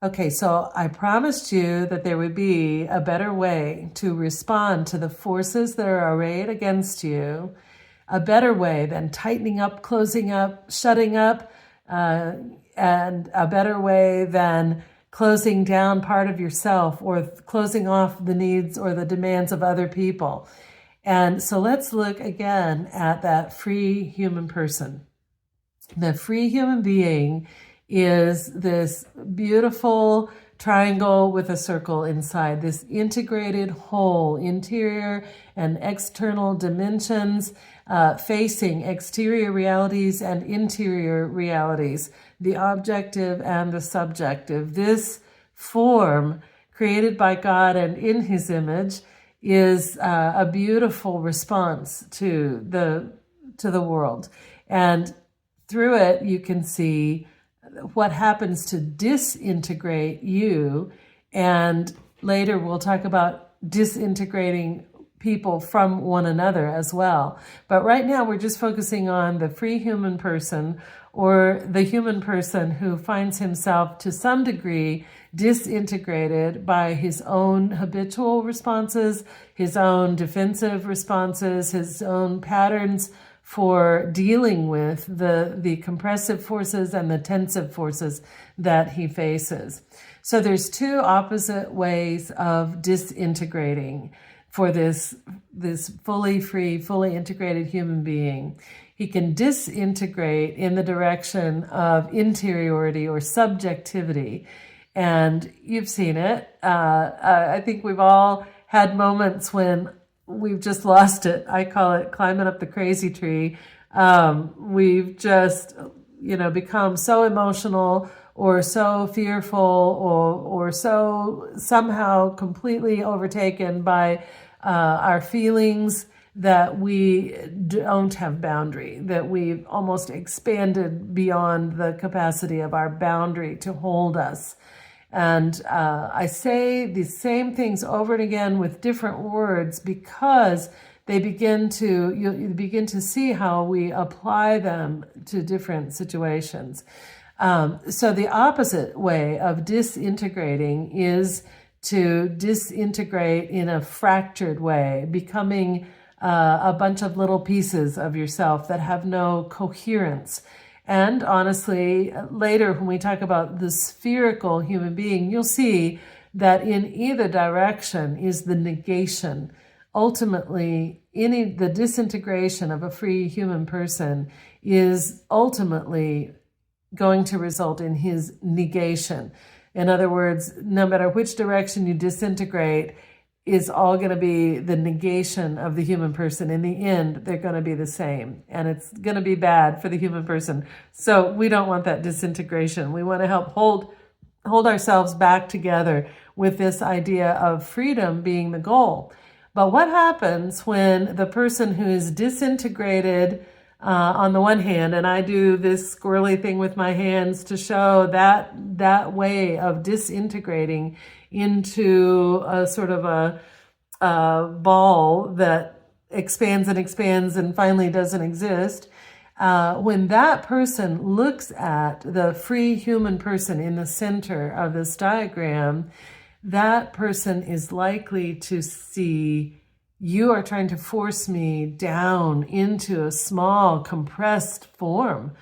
Okay, so I promised you that there would be a better way to respond to the forces that are arrayed against you, a better way than tightening up, closing up, shutting up, uh, and a better way than closing down part of yourself or closing off the needs or the demands of other people. And so let's look again at that free human person. The free human being is this beautiful triangle with a circle inside, this integrated whole, interior and external dimensions, facing exterior realities and interior realities, the objective and the subjective. This form, created by God and in His image, is a beautiful response to the world. And through it, you can see what happens to disintegrate you. And later we'll talk about disintegrating people from one another as well. But right now we're just focusing on the free human person, or the human person who finds himself to some degree disintegrated by his own habitual responses, his own defensive responses, his own patterns for dealing with the compressive forces and the tensive forces that he faces. So there's two opposite ways of disintegrating for this fully free, fully integrated human being. He can disintegrate in the direction of interiority or subjectivity. And you've seen it. I think we've all had moments when we've just lost it. I call it climbing up the crazy tree. We've just, become so emotional or so fearful or so somehow completely overtaken by our feelings that we don't have boundary, that we've almost expanded beyond the capacity of our boundary to hold us. And I say the same things over and again with different words because you begin to see how we apply them to different situations. So the opposite way of disintegrating is to disintegrate in a fractured way, becoming a bunch of little pieces of yourself that have no coherence. And honestly, later when we talk about the spherical human being, you'll see that in either direction is the negation. Ultimately, the disintegration of a free human person is ultimately going to result in his negation. In other words, no matter which direction you disintegrate, is all going to be the negation of the human person. In the end, they're going to be the same, and it's going to be bad for the human person. So we don't want that disintegration. We want to help hold ourselves back together with this idea of freedom being the goal. But what happens when the person who is disintegrated on the one hand, and I do this squirrely thing with my hands to show that way of disintegrating into a sort of a ball that expands and expands and finally doesn't exist. When that person looks at the free human person in the center of this diagram, that person is likely to see, you are trying to force me down into a small, compressed form.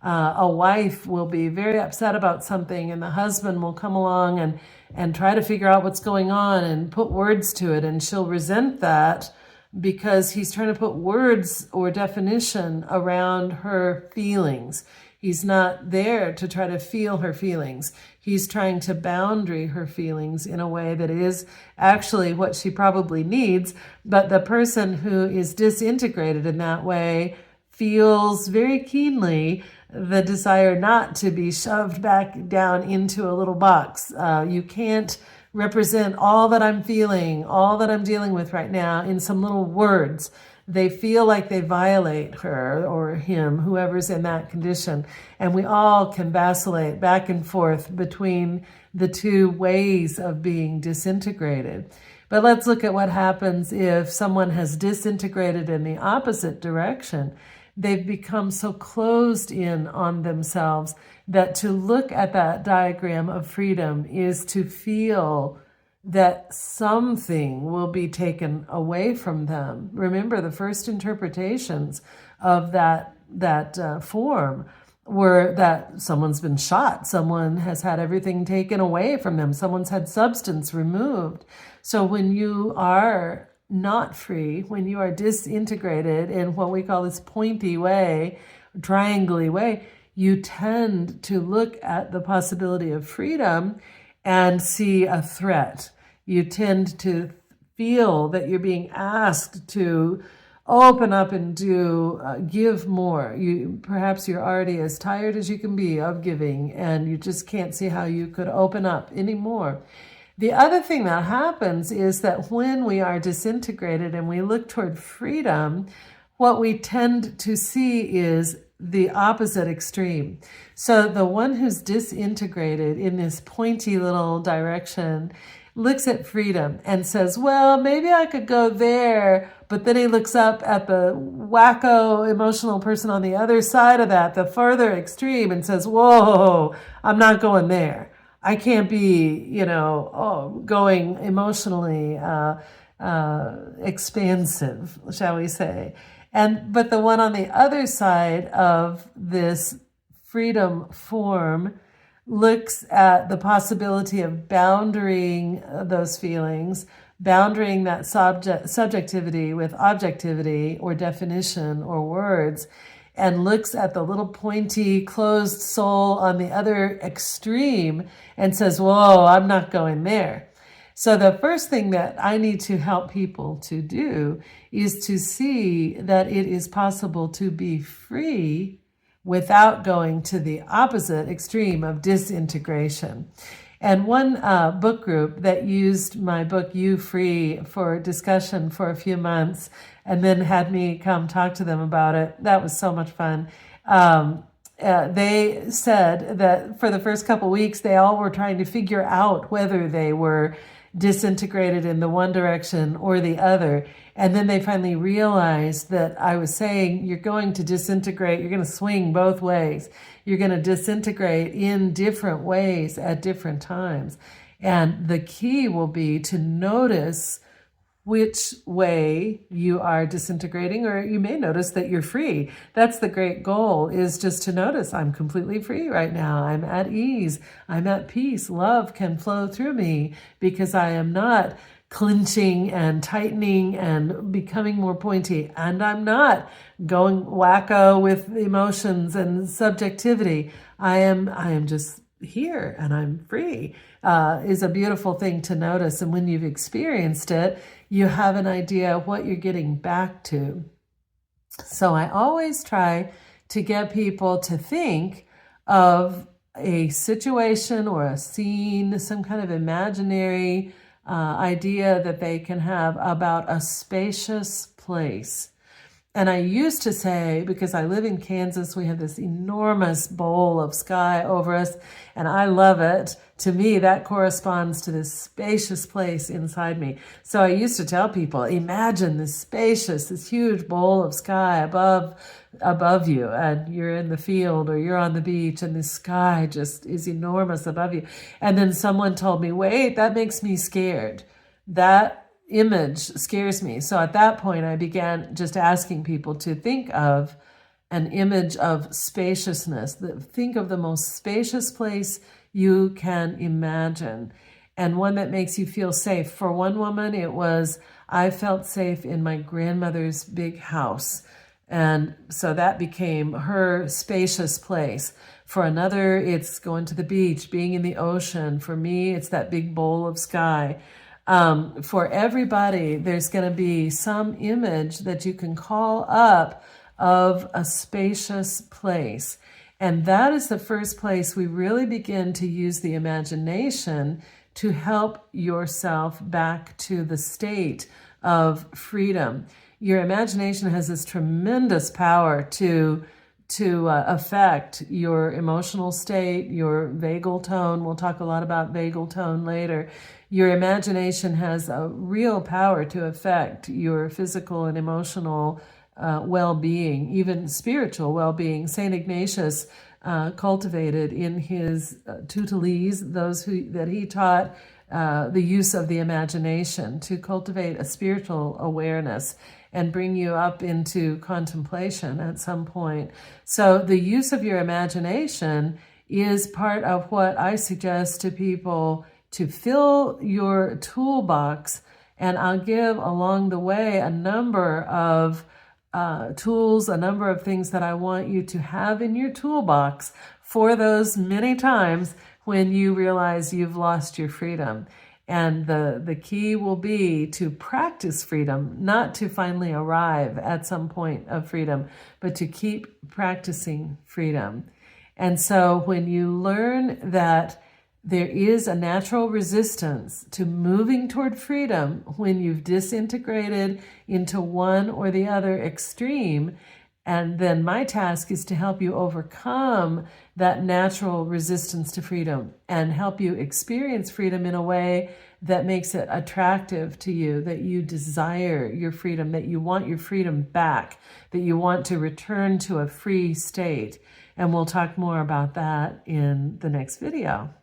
A wife will be very upset about something, and the husband will come along and try to figure out what's going on and put words to it, and she'll resent that because he's trying to put words or definition around her feelings. He's not there to try to feel her feelings. He's trying to boundary her feelings in a way that is actually what she probably needs. But the person who is disintegrated in that way feels very keenly the desire not to be shoved back down into a little box. You can't represent all that I'm feeling, all that I'm dealing with right now in some little words. They feel like they violate her or him, whoever's in that condition. And we all can vacillate back and forth between the two ways of being disintegrated. But let's look at what happens if someone has disintegrated in the opposite direction. they've become so closed in on themselves that to look at that diagram of freedom is to feel that something will be taken away from them. Remember, the first interpretations of that form were that someone's been shot, someone has had everything taken away from them, someone's had substance removed. So when you are not free, when you are disintegrated in what we call this pointy way, triangle-y way, you tend to look at the possibility of freedom and see a threat. You tend to feel that you're being asked to open up and give more. Perhaps you're already as tired as you can be of giving, and you just can't see how you could open up anymore. The other thing that happens is that when we are disintegrated and we look toward freedom, what we tend to see is the opposite extreme. So the one who's disintegrated in this pointy little direction looks at freedom and says, well, maybe I could go there. But then he looks up at the wacko emotional person on the other side of that, the further extreme, and says, whoa, I'm not going there. I can't be, going emotionally expansive, shall we say. But the one on the other side of this freedom form looks at the possibility of boundarying those feelings, boundarying that subjectivity with objectivity or definition or words, and looks at the little pointy closed soul on the other extreme and says, whoa, I'm not going there. So the first thing that I need to help people to do is to see that it is possible to be free without going to the opposite extreme of disintegration. And one book group that used my book, You Free, for discussion for a few months and then had me come talk to them about it, that was so much fun. They said that for the first couple weeks, they all were trying to figure out whether they were disintegrated in the one direction or the other. And then they finally realized that I was saying, you're going to disintegrate, you're going to swing both ways. You're going to disintegrate in different ways at different times. And the key will be to notice which way you are disintegrating, or you may notice that you're free. That's the great goal, is just to notice I'm completely free right now. I'm at ease. I'm at peace. Love can flow through me because I am not clinching and tightening and becoming more pointy. And I'm not going wacko with emotions and subjectivity. I am just here and I'm free, is a beautiful thing to notice. And when you've experienced it, you have an idea of what you're getting back to. So I always try to get people to think of a situation or a scene, some kind of imaginary idea that they can have about a spacious place. And I used to say, because I live in Kansas, we have this enormous bowl of sky over us, and I love it. To me, that corresponds to this spacious place inside me. So I used to tell people, imagine this spacious, this huge bowl of sky above you, and you're in the field or you're on the beach, and the sky just is enormous above you. And then someone told me, wait, that makes me scared. That image scares me. So at that point, I began just asking people to think of an image of spaciousness. Think of the most spacious place you can imagine, and one that makes you feel safe. For one woman, it was, I felt safe in my grandmother's big house. And so that became her spacious place. For another, it's going to the beach, being in the ocean. For me, it's that big bowl of sky. For everybody, there's going to be some image that you can call up of a spacious place. And that is the first place we really begin to use the imagination to help yourself back to the state of freedom. Your imagination has this tremendous power to affect your emotional state, your vagal tone. We'll talk a lot about vagal tone later. Your imagination has a real power to affect your physical and emotional well-being, even spiritual well-being. St. Ignatius cultivated in his tutelés, those that he taught, the use of the imagination to cultivate a spiritual awareness and bring you up into contemplation at some point. So the use of your imagination is part of what I suggest to people, to fill your toolbox. And I'll give along the way a number of tools, a number of things that I want you to have in your toolbox for those many times when you realize you've lost your freedom. And the key will be to practice freedom, not to finally arrive at some point of freedom, but to keep practicing freedom. And so when you learn that there is a natural resistance to moving toward freedom when you've disintegrated into one or the other extreme, and then my task is to help you overcome that natural resistance to freedom and help you experience freedom in a way that makes it attractive to you, that you desire your freedom, that you want your freedom back, that you want to return to a free state. And we'll talk more about that in the next video.